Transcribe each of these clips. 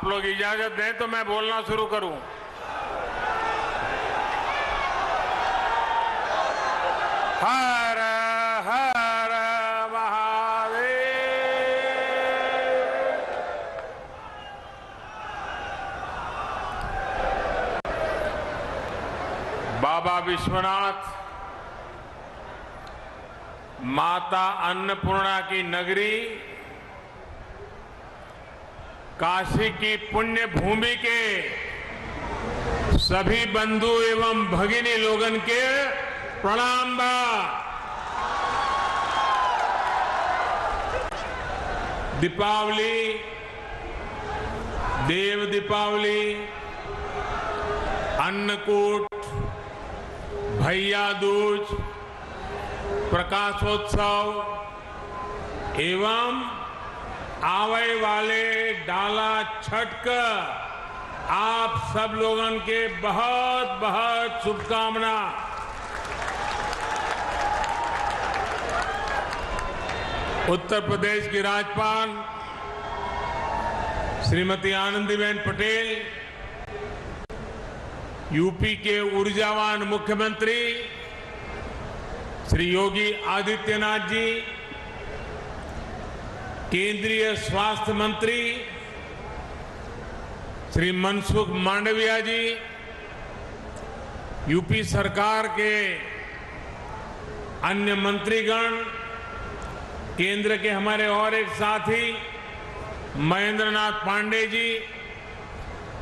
लोग इजाजत दें तो मैं बोलना शुरू करूं। हर हर महादेव। बाबा विश्वनाथ, माता अन्नपूर्णा की नगरी, काशी की पुण्य भूमि के सभी बंधु एवं भगिनी लोगन के प्रणाम बा। दीपावली, देव दीपावली, अन्नकूट, भैया दूज, प्रकाशोत्सव एवं आवे वाले डाला छठ का आप सब लोगन के बहुत बहुत शुभकामना। उत्तर प्रदेश की राज्यपाल श्रीमती आनंदीबेन पटेल, यूपी के ऊर्जावान मुख्यमंत्री श्री योगी आदित्यनाथ जी, केंद्रीय स्वास्थ्य मंत्री श्री मनसुख मांडविया जी, यूपी सरकार के अन्य मंत्रीगण, केंद्र के हमारे और एक साथी महेंद्र नाथ पांडे जी,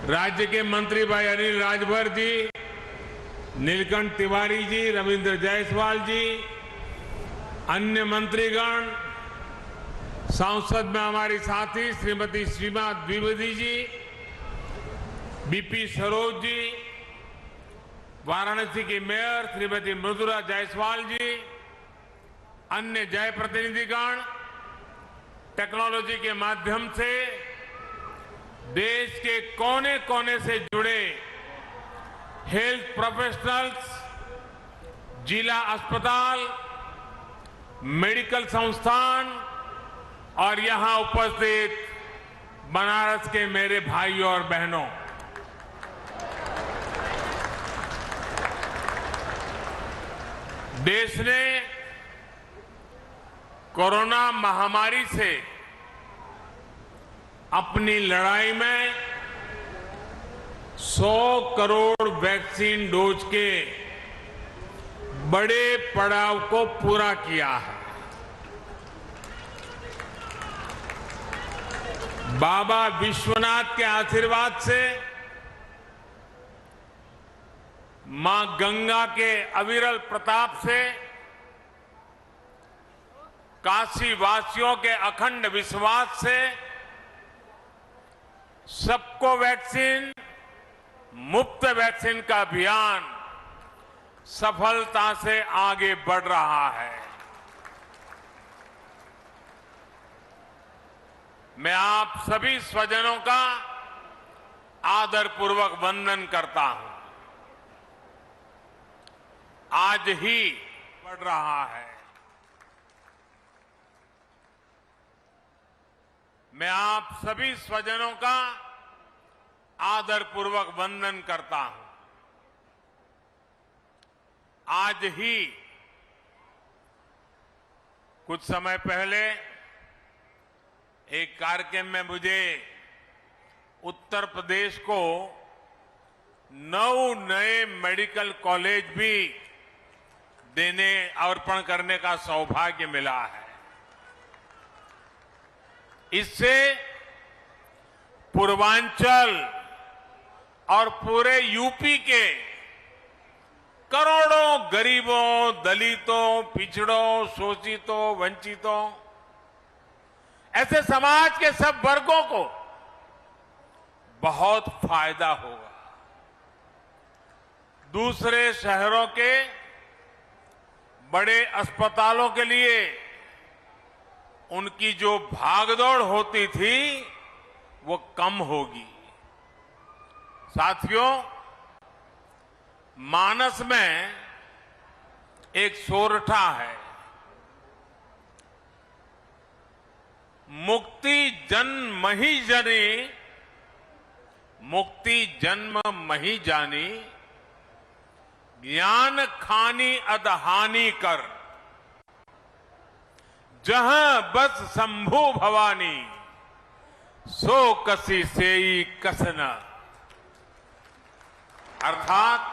राज्य के मंत्री भाई अनिल राजभर जी, नीलकंठ तिवारी जी, रविंद्र जायसवाल जी, अन्य मंत्रीगण, संसद में हमारी साथी श्रीमती सीमा द्विवेदी जी, बीपी सरोज जी, वाराणसी की मेयर श्रीमती मृदुला जायसवाल जी, अन्य जय प्रतिनिधिगण, टेक्नोलॉजी के माध्यम से देश के कोने कोने से जुड़े हेल्थ प्रोफेशनल्स, जिला अस्पताल, मेडिकल संस्थान और यहां उपस्थित बनारस के मेरे भाइयों और बहनों, देश ने कोरोना महामारी से अपनी लड़ाई में 100 करोड़ वैक्सीन डोज के बड़े पड़ाव को पूरा किया है। बाबा विश्वनाथ के आशीर्वाद से, मां गंगा के अविरल प्रताप से, काशी वासियों के अखंड विश्वास से सबको वैक्सीन, मुफ्त वैक्सीन का अभियान सफलता से आगे बढ़ रहा है। मैं आप सभी स्वजनों का आदरपूर्वक वंदन करता हूं। आज ही बढ़ रहा है। मैं आप सभी स्वजनों का आदरपूर्वक वंदन करता हूं। आज ही कुछ समय पहले एक कार्यक्रम में मुझे उत्तर प्रदेश को 9 नए मेडिकल कॉलेज भी देने, अर्पण करने का सौभाग्य मिला है। इससे पूर्वांचल और पूरे यूपी के करोड़ों गरीबों, दलितों, पिछड़ों, शोषितों, वंचितों, ऐसे समाज के सब वर्गों को बहुत फायदा होगा। दूसरे शहरों के बड़े अस्पतालों के लिए उनकी जो भागदौड़ होती थी वो कम होगी। साथियों, मानस में एक सोरठा है, मुक्ति जन मही जनी मुक्ति जन्म मही जानी, ज्ञान खानी अदहानी कर, जहां बस शंभु भवानी, सो कसी सेई कसना। अर्थात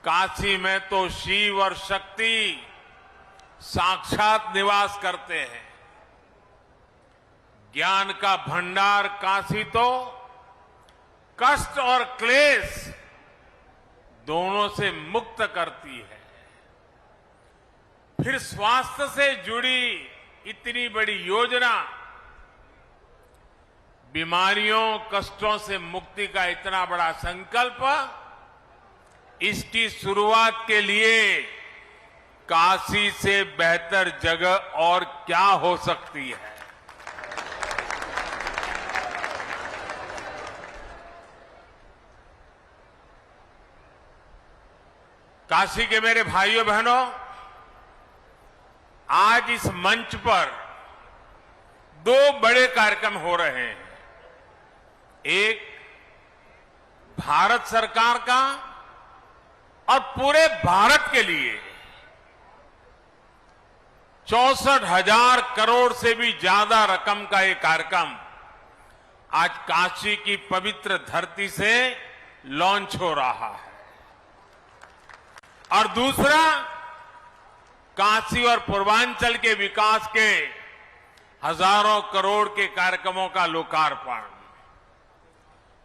काशी में तो शिव और शक्ति साक्षात निवास करते हैं। ज्ञान का भंडार काशी तो कष्ट और क्लेश दोनों से मुक्त करती है। फिर स्वास्थ्य से जुड़ी इतनी बड़ी योजना, बीमारियों कष्टों से मुक्ति का इतना बड़ा संकल्प, इसकी शुरुआत के लिए काशी से बेहतर जगह और क्या हो सकती है। काशी के मेरे भाइयों बहनों, आज इस मंच पर दो बड़े कार्यक्रम हो रहे हैं। एक भारत सरकार का और पूरे भारत के लिए 64,000 करोड़ से भी ज्यादा रकम का ये कार्यक्रम आज काशी की पवित्र धरती से लॉन्च हो रहा है। और दूसरा, काशी और पूर्वांचल के विकास के हजारों करोड़ के कार्यक्रमों का लोकार्पण।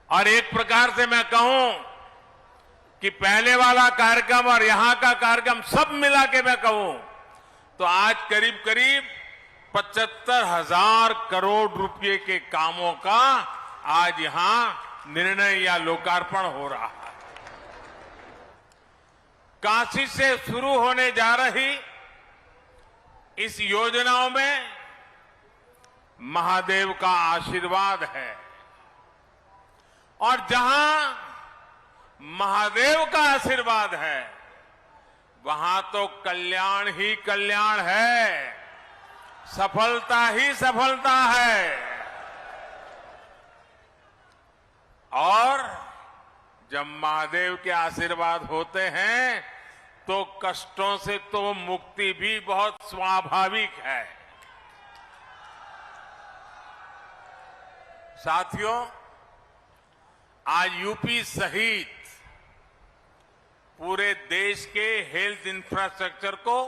और एक प्रकार से मैं कहूं कि पहले वाला कार्यक्रम और यहां का कार्यक्रम सब मिला के मैं कहूं तो आज करीब करीब 75,000 करोड़ रुपए के कामों का आज यहां निर्णय या लोकार्पण हो रहा है। काशी से शुरू होने जा रही इस योजनाओं में महादेव का आशीर्वाद है, और जहां महादेव का आशीर्वाद है वहां तो कल्याण ही कल्याण है, सफलता ही सफलता है। और जब महादेव के आशीर्वाद होते हैं तो कष्टों से तो मुक्ति भी बहुत स्वाभाविक है। साथियों, आज यूपी सहित पूरे देश के हेल्थ इंफ्रास्ट्रक्चर को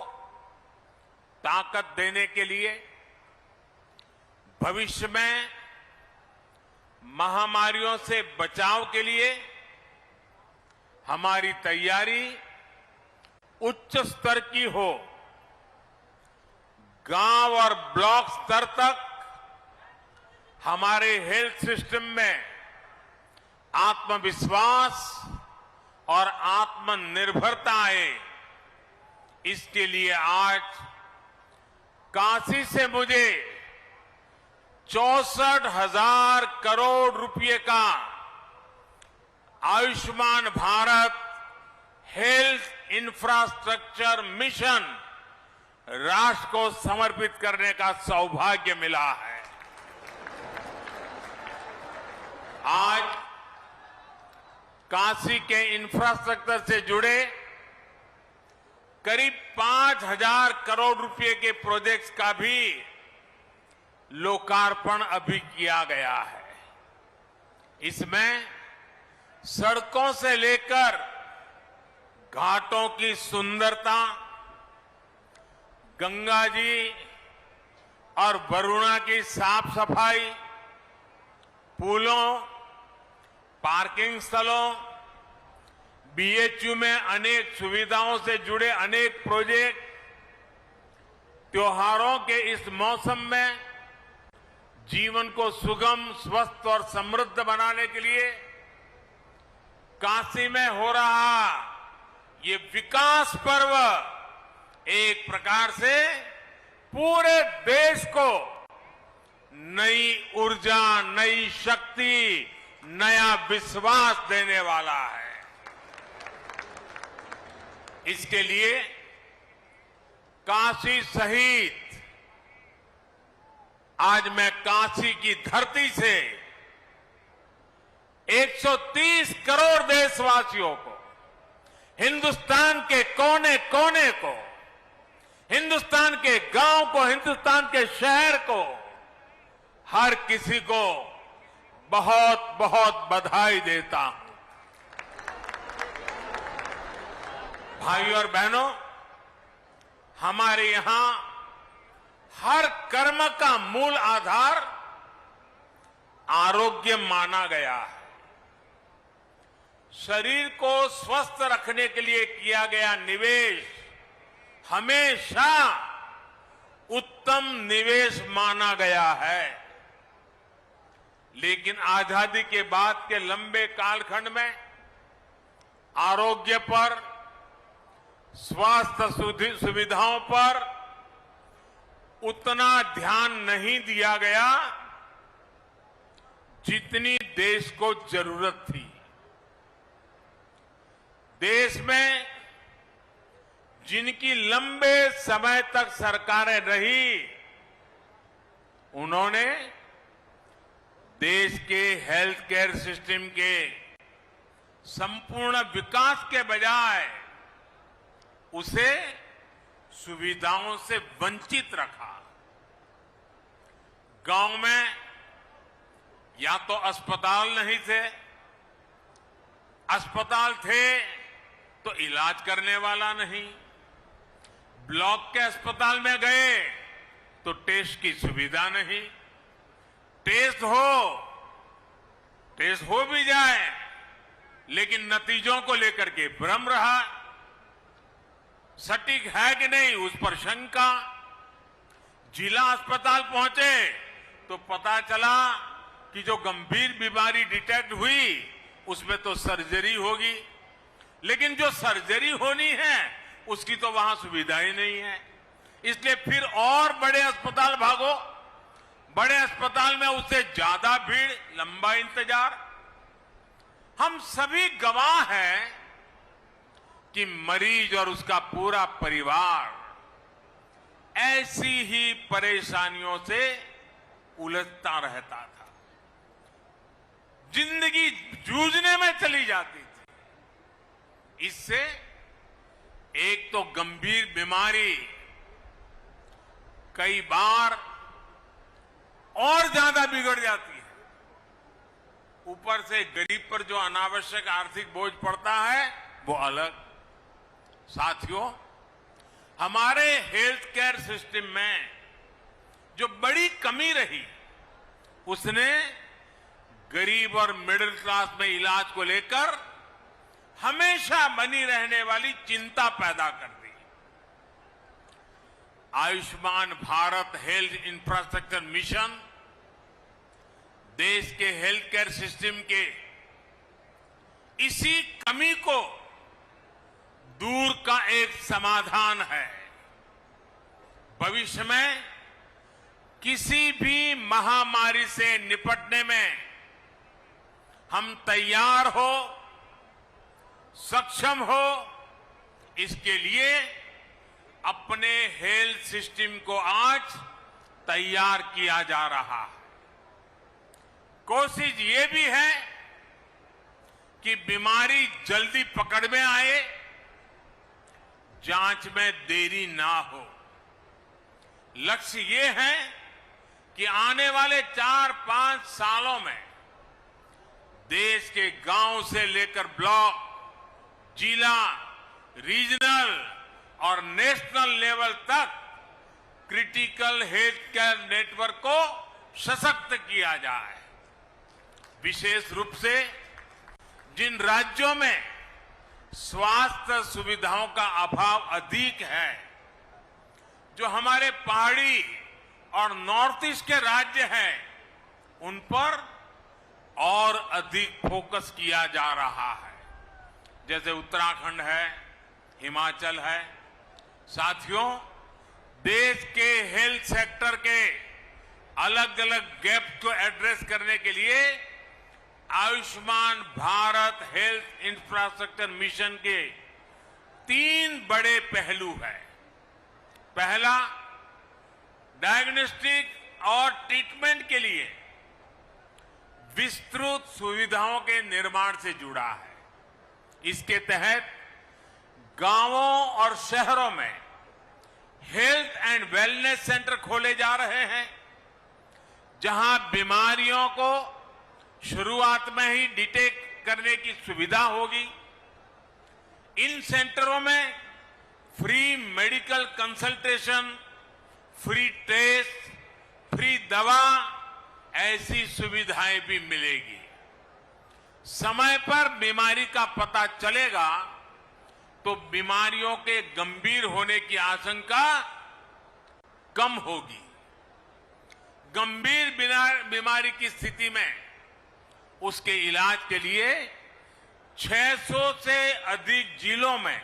ताकत देने के लिए, भविष्य में महामारियों से बचाव के लिए हमारी तैयारी उच्च स्तर की हो। गांव और ब्लॉक स्तर तक हमारे हेल्थ सिस्टम में आत्मविश्वास और आत्मनिर्भरता आए, इसके लिए आज काशी से मुझे 64,000 करोड़ रुपए का Ayushman Bharat health infrastructure mission राष्ट्र को समर्पित करने का सौभाग्य मिला है। आज काशी के इंफ्रास्ट्रक्चर से जुड़े करीब 5,000 करोड़ रुपए के प्रोजेक्ट्स का भी लोकार्पण अभी किया गया है। इसमें सड़कों से लेकर घाटों की सुंदरता, गंगा जी और वरुणा की साफ सफाई, पुलों, पार्किंग स्थलों, बीएचयू में अनेक सुविधाओं से जुड़े अनेक प्रोजेक्ट, त्योहारों के इस मौसम में जीवन को सुगम, स्वस्थ और समृद्ध बनाने के लिए काशी में हो रहा ये विकास पर्व एक प्रकार से पूरे देश को नई ऊर्जा, नई शक्ति, नया विश्वास देने वाला है। इसके लिए काशी सहित आज मैं काशी की धरती से 130 करोड़ देशवासियों को, हिंदुस्तान के कोने कोने को, हिंदुस्तान के गांव को, हिंदुस्तान के शहर को, हर किसी को बहुत बहुत बधाई देता हूं। भाई और बहनों, हमारे यहां हर कर्म का मूल आधार आरोग्य माना गया है। शरीर को स्वस्थ रखने के लिए किया गया निवेश हमेशा उत्तम निवेश माना गया है। लेकिन आजादी के बाद के लंबे कालखंड में आरोग्य पर, स्वास्थ्य सुविधाओं पर उतना ध्यान नहीं दिया गया जितनी देश को जरूरत थी। देश में जिनकी लंबे समय तक सरकारें रही, उन्होंने देश के हेल्थ केयर सिस्टम के संपूर्ण विकास के बजाय उसे सुविधाओं से वंचित रखा। गांव में या तो अस्पताल नहीं थे, अस्पताल थे तो इलाज करने वाला नहीं, ब्लॉक के अस्पताल में गए तो टेस्ट की सुविधा नहीं, टेस्ट हो भी जाए लेकिन नतीजों को लेकर के भ्रम रहा, सटीक है कि नहीं उस पर शंका। जिला अस्पताल पहुंचे तो पता चला कि जो गंभीर बीमारी डिटेक्ट हुई उसमें तो सर्जरी होगी, लेकिन जो सर्जरी होनी है उसकी तो वहां सुविधा ही नहीं है। इसलिए फिर और बड़े अस्पताल भागो, बड़े अस्पताल में उससे ज्यादा भीड़, लंबा इंतजार। हम सभी गवाह हैं कि मरीज और उसका पूरा परिवार ऐसी ही परेशानियों से उलझता रहता था, जिंदगी जूझने में चली जाती थी। इससे एक तो गंभीर बीमारी कई बार और ज्यादा बिगड़ जाती है, ऊपर से गरीब पर जो अनावश्यक आर्थिक बोझ पड़ता है वो अलग। साथियों, हमारे हेल्थ केयर सिस्टम में जो बड़ी कमी रही उसने गरीब और मिडिल क्लास में इलाज को लेकर हमेशा बनी रहने वाली चिंता पैदा कर दी। Ayushman Bharat health infrastructure mission देश के हेल्थ केयर सिस्टम के इसी कमी को दूर का एक समाधान है। भविष्य में किसी भी महामारी से निपटने में हम तैयार हो, सक्षम हो, इसके लिए अपने हेल्थ सिस्टम को आज तैयार किया जा रहा है। कोशिश ये भी है कि बीमारी जल्दी पकड़ में आए, जांच में देरी ना हो। लक्ष्य ये है कि आने वाले 4-5 सालों में देश के गांव से लेकर ब्लॉक, जिला, रीजनल और नेशनल लेवल तक क्रिटिकल हेल्थ केयर नेटवर्क को सशक्त किया जाए। विशेष रूप से जिन राज्यों में स्वास्थ्य सुविधाओं का अभाव अधिक है, जो हमारे पहाड़ी और नॉर्थ ईस्ट के राज्य हैं, उन पर और अधिक फोकस किया जा रहा है, जैसे उत्तराखंड है, हिमाचल है। साथियों, देश के हेल्थ सेक्टर के अलग अलग गैप को एड्रेस करने के लिए Ayushman Bharat health infrastructure mission के 3 बड़े पहलू हैं। पहला, डायग्नोस्टिक और ट्रीटमेंट के लिए विस्तृत सुविधाओं के निर्माण से जुड़ा है। इसके तहत गांवों और शहरों में हेल्थ एंड वेलनेस सेंटर खोले जा रहे हैं, जहां बीमारियों को शुरुआत में ही डिटेक्ट करने की सुविधा होगी। इन सेंटरों में free medical consultation, free test, free दवा, ऐसी सुविधाएं भी मिलेगी। समय पर बीमारी का पता चलेगा तो बीमारियों के गंभीर होने की आशंका कम होगी। गंभीर बीमारी की स्थिति में उसके इलाज के लिए 600 से अधिक जिलों में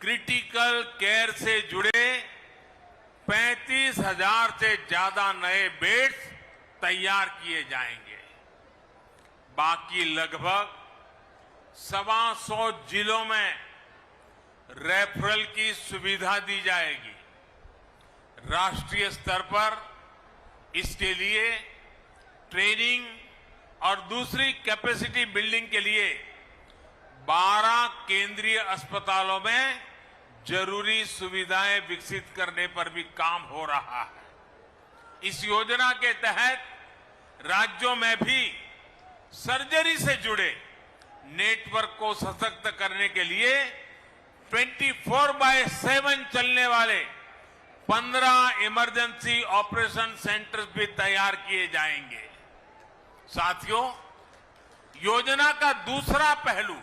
क्रिटिकल केयर से जुड़े 35,000 से ज्यादा नए बेड्स तैयार किए जाएंगे। बाकी लगभग 125 जिलों में रेफरल की सुविधा दी जाएगी। राष्ट्रीय स्तर पर इसके लिए ट्रेनिंग और दूसरी कैपेसिटी बिल्डिंग के लिए 12 केंद्रीय अस्पतालों में जरूरी सुविधाएं विकसित करने पर भी काम हो रहा है। इस योजना के तहत राज्यों में भी सर्जरी से जुड़े नेटवर्क को सशक्त करने के लिए 24/7 चलने वाले 15 इमरजेंसी ऑपरेशन सेंटर्स भी तैयार किए जाएंगे। साथियों, योजना का दूसरा पहलू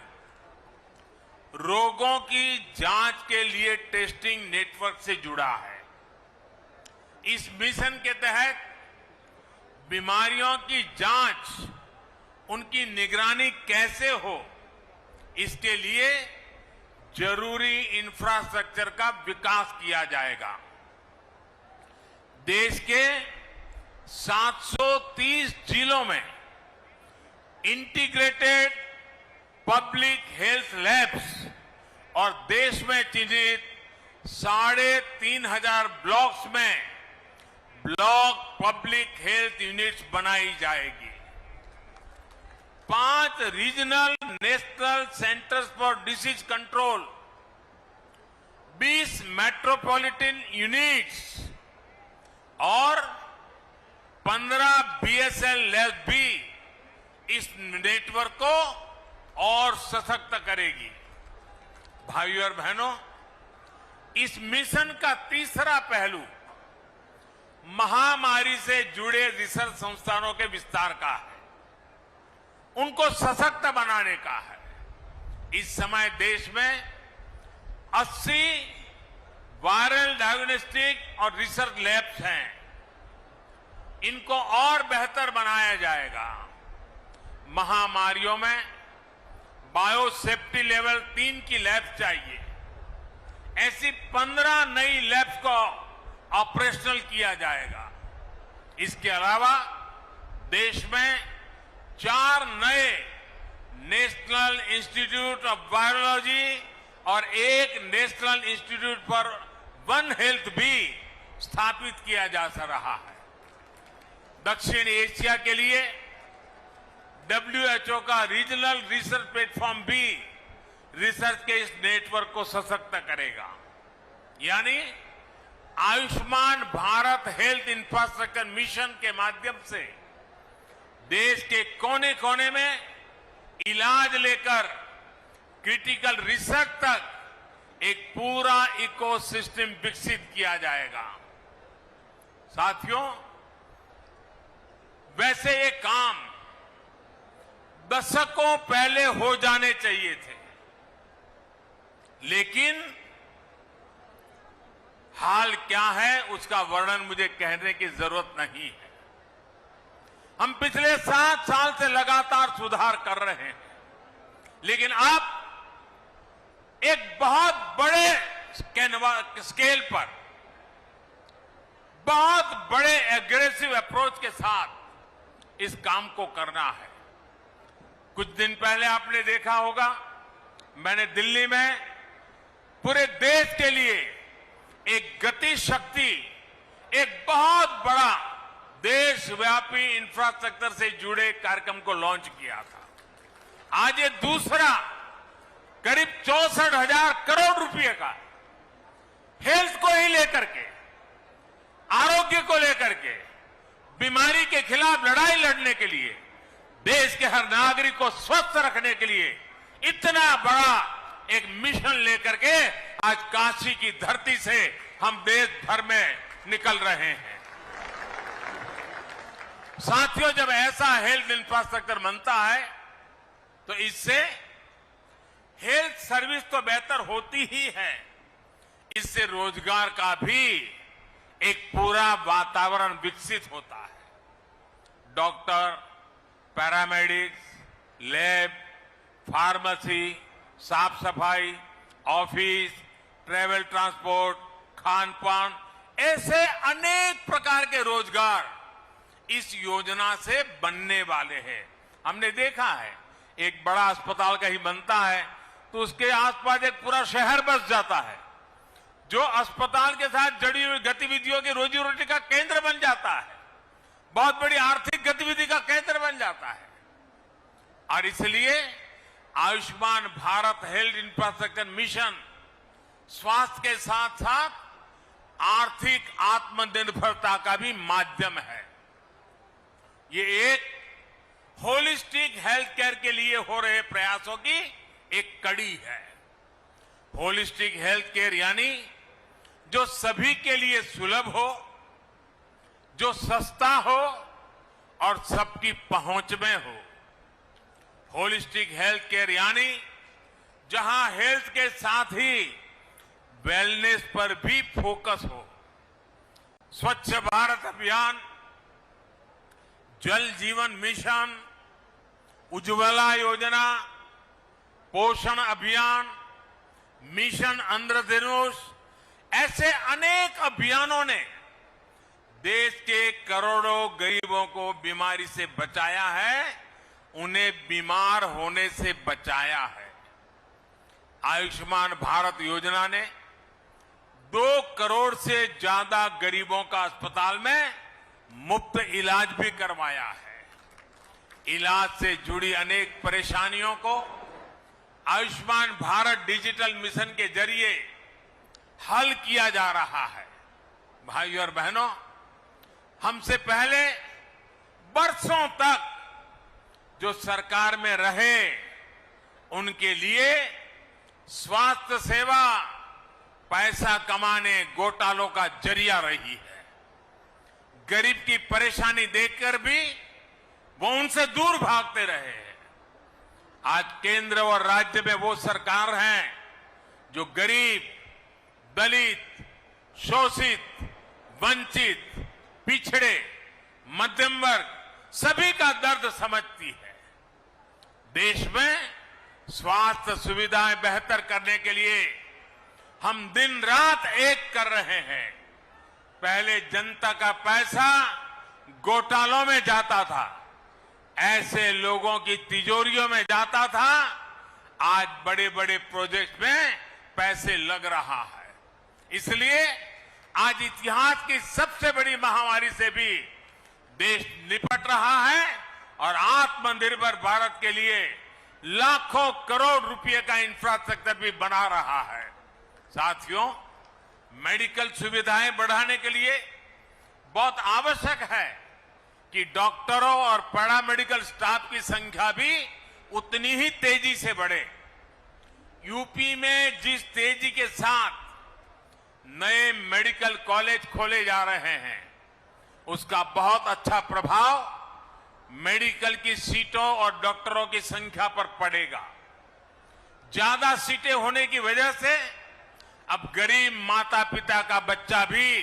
रोगों की जांच के लिए टेस्टिंग नेटवर्क से जुड़ा है। इस मिशन के तहत बीमारियों की जांच, उनकी निगरानी कैसे हो, इसके लिए जरूरी इंफ्रास्ट्रक्चर का विकास किया जाएगा। देश के 730 जिलों में इंटीग्रेटेड पब्लिक हेल्थ लैब्स और देश में चिन्हित 3,500 ब्लॉक्स में ब्लॉक पब्लिक हेल्थ यूनिट्स बनाई जाएगी। 5 regional national centres for disease control, 20 metropolitan units और 15 बीएसएल लैब भी इस नेटवर्क को और सशक्त करेगी। भाइयों और बहनों, इस मिशन का तीसरा पहलू महामारी से जुड़े रिसर्च संस्थानों के विस्तार का है, उनको सशक्त बनाने का है। इस समय देश में 80 वायरल डायग्नोस्टिक और रिसर्च लैब्स हैं। इनको और बेहतर बनाया जाएगा। महामारियों में बायोसेफ्टी लेवल 3 की लैब चाहिए। ऐसी 15 नई लैब्स को ऑपरेशनल किया जाएगा। इसके अलावा देश में 4 नए नेशनल इंस्टीट्यूट ऑफ वायरोलॉजी और 1 national institute for one health भी स्थापित किया जा रहा है। दक्षिण एशिया के लिए WHO का रीजनल रिसर्च प्लेटफॉर्म भी रिसर्च के इस नेटवर्क को सशक्त करेगा। यानी Ayushman Bharat health infrastructure mission के माध्यम से देश के कोने कोने में इलाज लेकर क्रिटिकल रिसर्च तक एक पूरा इकोसिस्टम विकसित किया जाएगा। साथियों, वैसे ये काम दशकों पहले हो जाने चाहिए थे, लेकिन हाल क्या है उसका वर्णन मुझे कहने की जरूरत नहीं है। हम पिछले 7 साल से लगातार सुधार कर रहे हैं, लेकिन अब एक बहुत बड़े स्केल पर, बहुत बड़े एग्रेसिव अप्रोच के साथ इस काम को करना है। कुछ दिन पहले आपने देखा होगा, मैंने दिल्ली में पूरे देश के लिए एक गति शक्ति, एक बहुत बड़ा देश देशव्यापी इंफ्रास्ट्रक्चर से जुड़े कार्यक्रम को लॉन्च किया था। आज ये दूसरा करीब 64,000 करोड़ रुपए का हेल्थ को ही लेकर के, आरोग्य को लेकर के, बीमारी के खिलाफ लड़ाई लड़ने के लिए, देश के हर नागरिक को स्वस्थ रखने के लिए इतना बड़ा एक मिशन लेकर के आज काशी की धरती से हम देश भर में निकल रहे हैं। साथियों, जब ऐसा हेल्थ इंफ्रास्ट्रक्चर बनता है तो इससे हेल्थ सर्विस तो बेहतर होती ही है, इससे रोजगार का भी एक पूरा वातावरण विकसित होता है। डॉक्टर, पैरामेडिक्स, लैब, फार्मेसी, साफ सफाई, ऑफिस, ट्रेवल ट्रांसपोर्ट, खान पान, ऐसे अनेक प्रकार के रोजगार इस योजना से बनने वाले हैं। हमने देखा है एक बड़ा अस्पताल कहीं बनता है तो उसके आसपास एक पूरा शहर बस जाता है, जो अस्पताल के साथ जुड़ी हुई गतिविधियों की रोजी रोटी का केंद्र बन जाता है, बहुत बड़ी आर्थिक गतिविधि का केंद्र बन जाता है। और इसलिए Ayushman Bharat health infrastructure mission स्वास्थ्य के साथ साथ आर्थिक आत्मनिर्भरता का भी माध्यम है। ये एक होलिस्टिक हेल्थ केयर के लिए हो रहे प्रयासों की एक कड़ी है। होलिस्टिक हेल्थ केयर यानी जो सभी के लिए सुलभ हो, जो सस्ता हो और सबकी पहुंच में हो। होलिस्टिक हेल्थ केयर यानी जहां हेल्थ के साथ ही वेलनेस पर भी फोकस हो। स्वच्छ भारत अभियान, जल जीवन मिशन, उज्ज्वला योजना, पोषण अभियान, मिशन इंद्रधनुष, ऐसे अनेक अभियानों ने देश के करोड़ों गरीबों को बीमारी से बचाया है, उन्हें बीमार होने से बचाया है। आयुष्मान भारत योजना ने 2 करोड़ से ज्यादा गरीबों का अस्पताल में मुफ्त इलाज भी करवाया है। इलाज से जुड़ी अनेक परेशानियों को आयुष्मान भारत डिजिटल मिशन के जरिए हल किया जा रहा है। भाइयों और बहनों, हमसे पहले बरसों तक जो सरकार में रहे उनके लिए स्वास्थ्य सेवा पैसा कमाने, घोटालों का जरिया रही है। गरीब की परेशानी देखकर भी वो उनसे दूर भागते रहे हैं। आज केंद्र और राज्य में वो सरकार है जो गरीब, दलित, शोषित, वंचित, पिछड़े, मध्यम वर्ग सभी का दर्द समझती है। देश में स्वास्थ्य सुविधाएं बेहतर करने के लिए हम दिन रात एक कर रहे हैं। पहले जनता का पैसा घोटालों में जाता था, ऐसे लोगों की तिजोरियों में जाता था। आज बड़े बड़े प्रोजेक्ट में पैसे लग रहा है। इसलिए आज इतिहास की सबसे बड़ी महामारी से भी देश निपट रहा है और आत्मनिर्भर भारत के लिए लाखों करोड़ रुपए का इंफ्रास्ट्रक्चर भी बना रहा है। साथियों, मेडिकल सुविधाएं बढ़ाने के लिए बहुत आवश्यक है कि डॉक्टरों और पैरामेडिकल स्टाफ की संख्या भी उतनी ही तेजी से बढ़े। यूपी में जिस तेजी के साथ नए मेडिकल कॉलेज खोले जा रहे हैं, उसका बहुत अच्छा प्रभाव मेडिकल की सीटों और डॉक्टरों की संख्या पर पड़ेगा। ज्यादा सीटें होने की वजह से अब गरीब माता पिता का बच्चा भी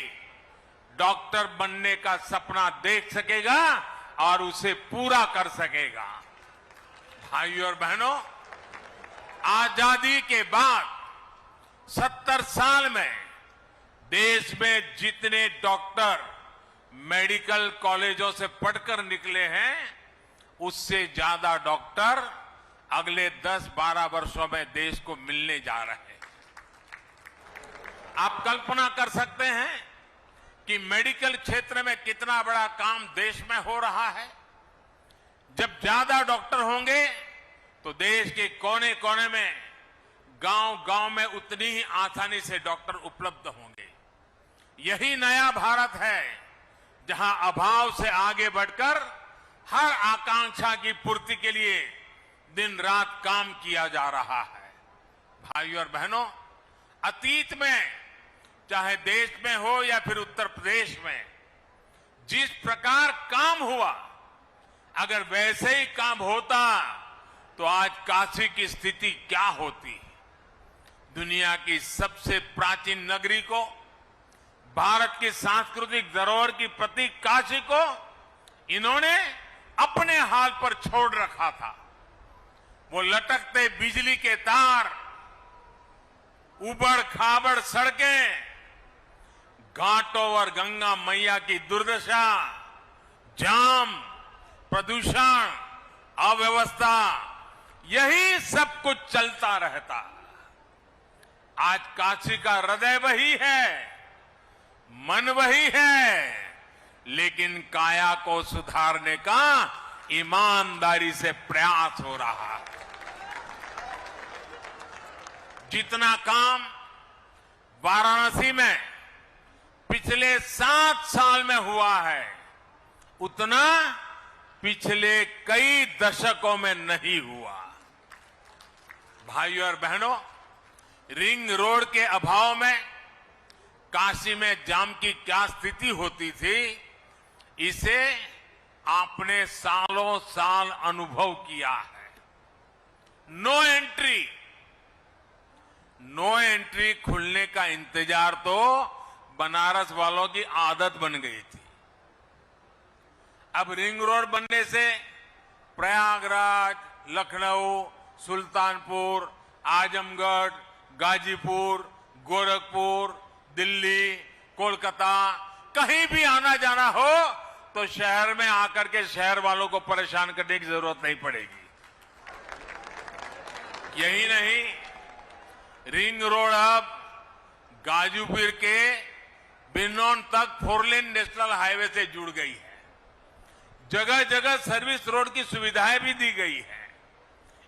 डॉक्टर बनने का सपना देख सकेगा और उसे पूरा कर सकेगा। भाइयों और बहनों, आजादी के बाद 70 साल में देश में जितने डॉक्टर मेडिकल कॉलेजों से पढ़कर निकले हैं, उससे ज्यादा डॉक्टर अगले 10-12 वर्षों में देश को मिलने जा रहे हैं। आप कल्पना कर सकते हैं कि मेडिकल क्षेत्र में कितना बड़ा काम देश में हो रहा है। जब ज्यादा डॉक्टर होंगे तो देश के कोने कोने में, गांव-गांव में उतनी ही आसानी से डॉक्टर उपलब्ध होंगे। यही नया भारत है जहां अभाव से आगे बढ़कर हर आकांक्षा की पूर्ति के लिए दिन रात काम किया जा रहा है। भाइयों और बहनों, अतीत में चाहे देश में हो या फिर उत्तर प्रदेश में जिस प्रकार काम हुआ, अगर वैसे ही काम होता तो आज काशी की स्थिति क्या होती। दुनिया की सबसे प्राचीन नगरी को, भारत की सांस्कृतिक धरोहर की प्रतीक काशी को इन्होंने अपने हाल पर छोड़ रखा था। वो लटकते बिजली के तार, उबड़ खाबड़ सड़कें, घाटों और गंगा मैया की दुर्दशा, जाम, प्रदूषण, अव्यवस्था, यही सब कुछ चलता रहता। आज काशी का हृदय वही है, मन वही है, लेकिन काया को सुधारने का ईमानदारी से प्रयास हो रहा है। जितना काम वाराणसी में पिछले 7 साल में हुआ है, उतना पिछले कई दशकों में नहीं हुआ। भाइयों और बहनों, रिंग रोड के अभाव में काशी में जाम की क्या स्थिति होती थी, इसे आपने सालों साल अनुभव किया है। नो एंट्री खुलने का इंतजार तो बनारस वालों की आदत बन गई थी। अब रिंग रोड बनने से प्रयागराज, लखनऊ, सुल्तानपुर, आजमगढ़, गाजीपुर, गोरखपुर, दिल्ली, कोलकाता, कहीं भी आना जाना हो तो शहर में आकर के शहर वालों को परेशान करने की जरूरत नहीं पड़ेगी। यही नहीं, रिंग रोड अब गाजीपुर के बिनौन तक 4 लेन नेशनल हाईवे से जुड़ गई है। जगह जगह सर्विस रोड की सुविधाएं भी दी गई है।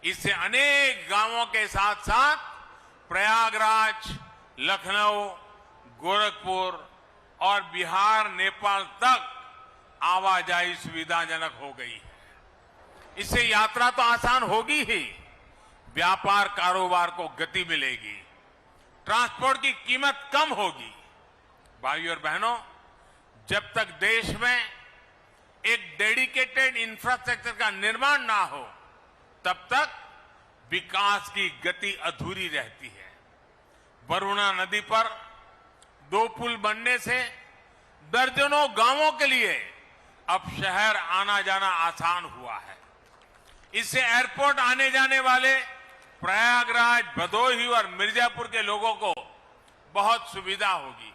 इससे अनेक गांवों के साथ साथ प्रयागराज, लखनऊ, गोरखपुर और बिहार, नेपाल तक आवाजाही सुविधाजनक हो गई है। इससे यात्रा तो आसान होगी ही, व्यापार कारोबार को गति मिलेगी, ट्रांसपोर्ट की कीमत कम होगी। भाइयों और बहनों, जब तक देश में एक डेडिकेटेड इंफ्रास्ट्रक्चर का निर्माण ना हो, तब तक विकास की गति अधूरी रहती है। वरुणा नदी पर 2 पुल बनने से दर्जनों गांवों के लिए अब शहर आना जाना आसान हुआ है। इससे एयरपोर्ट आने जाने वाले प्रयागराज, भदोही और मिर्जापुर के लोगों को बहुत सुविधा होगी।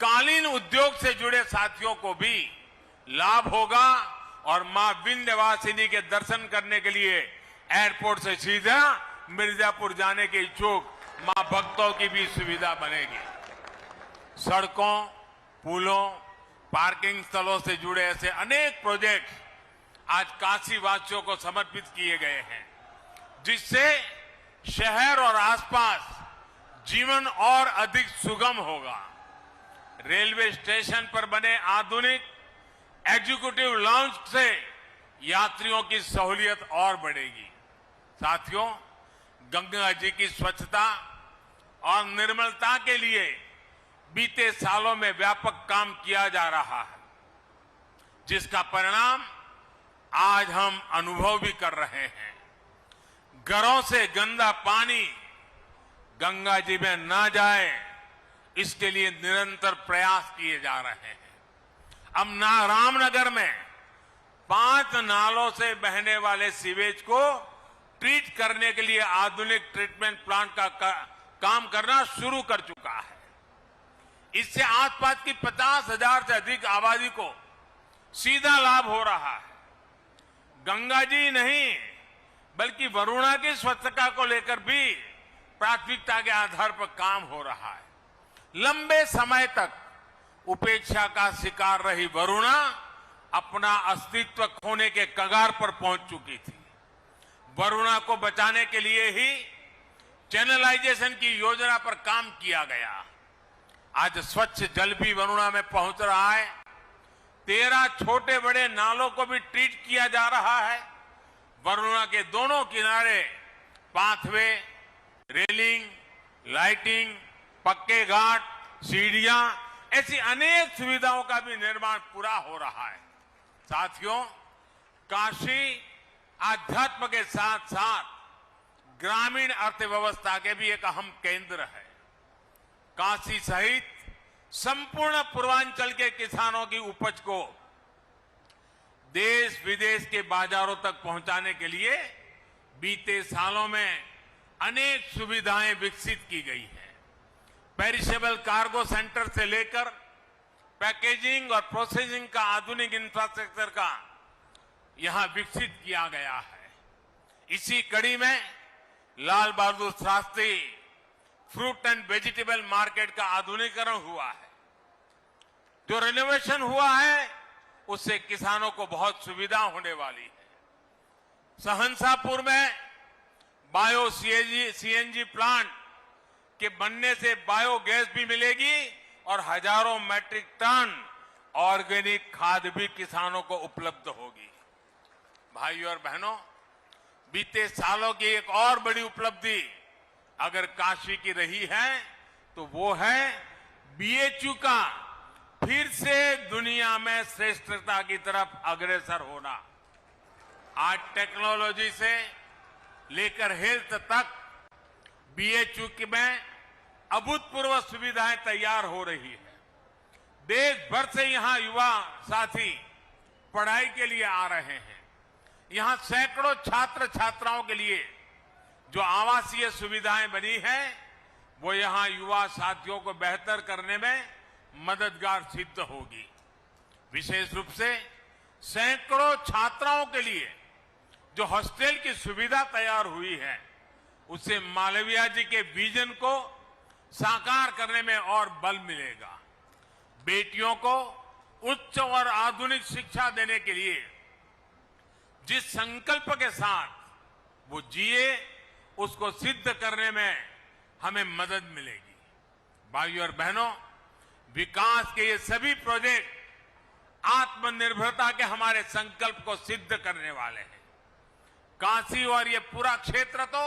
कालीन उद्योग से जुड़े साथियों को भी लाभ होगा और मां विंध्यवासिनी के दर्शन करने के लिए एयरपोर्ट से सीधा मिर्जापुर जाने के इच्छुक मां भक्तों की भी सुविधा बनेगी। सड़कों, पुलों, पार्किंग स्थलों से जुड़े ऐसे अनेक प्रोजेक्ट आज काशी वासियों को समर्पित किए गए हैं, जिससे शहर और आसपास जीवन और अधिक सुगम होगा। रेलवे स्टेशन पर बने आधुनिक एग्जीक्यूटिव लॉन्च से यात्रियों की सहूलियत और बढ़ेगी। साथियों, गंगा जी की स्वच्छता और निर्मलता के लिए बीते सालों में व्यापक काम किया जा रहा है, जिसका परिणाम आज हम अनुभव भी कर रहे हैं। घरों से गंदा पानी गंगा जी में ना जाए, इसके लिए निरंतर प्रयास किए जा रहे हैं। अब रामनगर में 5 नालों से बहने वाले सीवेज को ट्रीट करने के लिए आधुनिक ट्रीटमेंट प्लांट का काम करना शुरू कर चुका है। इससे आसपास की 50,000 से अधिक आबादी को सीधा लाभ हो रहा है। गंगा जी नहीं, बल्कि वरुणा की स्वच्छता को लेकर भी प्राथमिकता के आधार पर काम हो रहा है। लंबे समय तक उपेक्षा का शिकार रही वरुणा अपना अस्तित्व खोने के कगार पर पहुंच चुकी थी। वरुणा को बचाने के लिए ही चैनलाइजेशन की योजना पर काम किया गया। आज स्वच्छ जल भी वरुणा में पहुंच रहा है। 13 छोटे बड़े नालों को भी ट्रीट किया जा रहा है। वरुणा के दोनों किनारे पाथवे, रेलिंग, लाइटिंग, पक्के घाट, सीढ़ियां, ऐसी अनेक सुविधाओं का भी निर्माण पूरा हो रहा है। साथियों, काशी आध्यात्म के साथ साथ ग्रामीण अर्थव्यवस्था के भी एक अहम केंद्र है। काशी सहित संपूर्ण पूर्वांचल के किसानों की उपज को देश विदेश के बाजारों तक पहुंचाने के लिए बीते सालों में अनेक सुविधाएं विकसित की गई हैं। पेरिशेबल कार्गो सेंटर से लेकर पैकेजिंग और प्रोसेसिंग का आधुनिक इंफ्रास्ट्रक्चर का यहां विकसित किया गया है। इसी कड़ी में Lal Bahadur Shastri fruit and vegetable market का आधुनिकीकरण हुआ है। जो रिनोवेशन हुआ है उससे किसानों को बहुत सुविधा होने वाली है। सहनसापुर में बायो सीएनजी प्लांट के बनने से बायोगैस भी मिलेगी और हजारों मैट्रिक टन ऑर्गेनिक खाद भी किसानों को उपलब्ध होगी। भाइयों और बहनों, बीते सालों की एक और बड़ी उपलब्धि अगर काशी की रही है तो वो है बीएचयू का फिर से दुनिया में श्रेष्ठता की तरफ अग्रसर होना। आज टेक्नोलॉजी से लेकर हेल्थ तक बीएचयू में अभूतपूर्व सुविधाएं तैयार हो रही है। देश भर से यहां युवा साथी पढ़ाई के लिए आ रहे हैं। यहां सैकड़ों छात्र छात्राओं के लिए जो आवासीय सुविधाएं बनी हैं वो यहां युवा साथियों को बेहतर करने में मददगार सिद्ध होगी। विशेष रूप से सैकड़ों छात्राओं के लिए जो हॉस्टल की सुविधा तैयार हुई है उससे मालवीय जी के विजन को साकार करने में और बल मिलेगा। बेटियों को उच्च और आधुनिक शिक्षा देने के लिए जिस संकल्प के साथ वो जिए उसको सिद्ध करने में हमें मदद मिलेगी। भाइयों और बहनों, विकास के ये सभी प्रोजेक्ट आत्मनिर्भरता के हमारे संकल्प को सिद्ध करने वाले हैं। काशी और ये पूरा क्षेत्र तो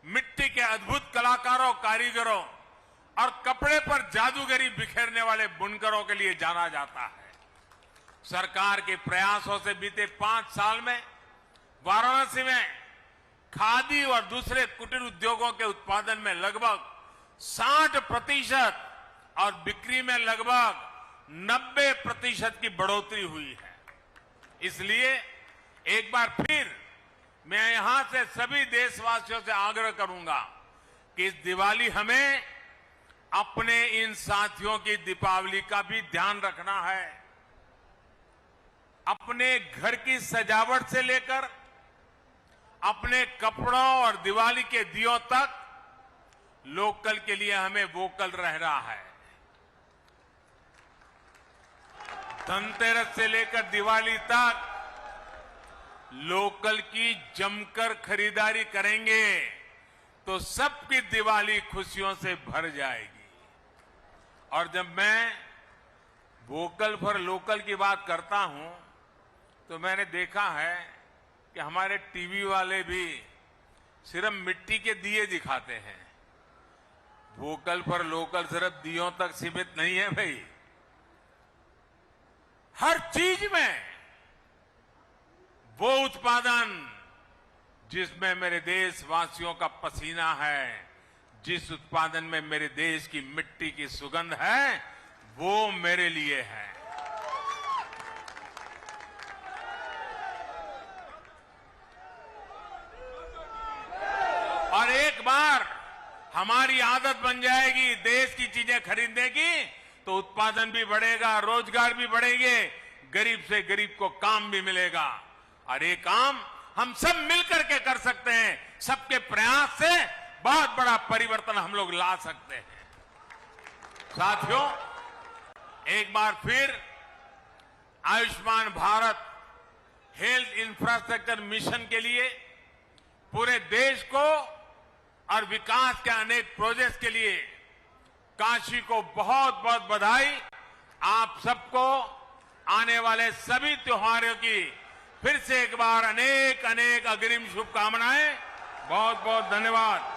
मिट्टी के अद्भुत कलाकारों, कारीगरों और कपड़े पर जादूगरी बिखेरने वाले बुनकरों के लिए जाना जाता है। सरकार के प्रयासों से बीते 5 साल में वाराणसी में खादी और दूसरे कुटीर उद्योगों के उत्पादन में लगभग 60% और बिक्री में लगभग 90% की बढ़ोतरी हुई है। इसलिए एक बार फिर मैं यहां से सभी देशवासियों से आग्रह करूंगा कि इस दिवाली हमें अपने इन साथियों की दीपावली का भी ध्यान रखना है। अपने घर की सजावट से लेकर अपने कपड़ों और दिवाली के दियों तक लोकल के लिए हमें वोकल रहना है। धनतेरस से लेकर दिवाली तक लोकल की जमकर खरीदारी करेंगे तो सबकी दिवाली खुशियों से भर जाएगी। और जब मैं वोकल फॉर लोकल की बात करता हूं तो मैंने देखा है कि हमारे टीवी वाले भी सिर्फ मिट्टी के दिए दिखाते हैं। वोकल फॉर लोकल सिर्फ दियों तक सीमित नहीं है भाई। हर चीज में वो उत्पादन जिसमें मेरे देशवासियों का पसीना है, जिस उत्पादन में मेरे देश की मिट्टी की सुगंध है, वो मेरे लिए है। और एक बार हमारी आदत बन जाएगी देश की चीजें खरीदने की तो उत्पादन भी बढ़ेगा, रोजगार भी बढ़ेंगे, गरीब से गरीब को काम भी मिलेगा। और ये काम हम सब मिलकर के कर सकते हैं। सबके प्रयास से बहुत बड़ा परिवर्तन हम लोग ला सकते हैं। साथियों, एक बार फिर Ayushman Bharat health infrastructure mission के लिए पूरे देश को और विकास के अनेक प्रोजेक्ट्स के लिए काशी को बहुत बहुत बधाई। आप सबको आने वाले सभी त्योहारों की फिर से एक बार अनेक अनेक अग्रिम शुभकामनाएं। बहुत बहुत धन्यवाद।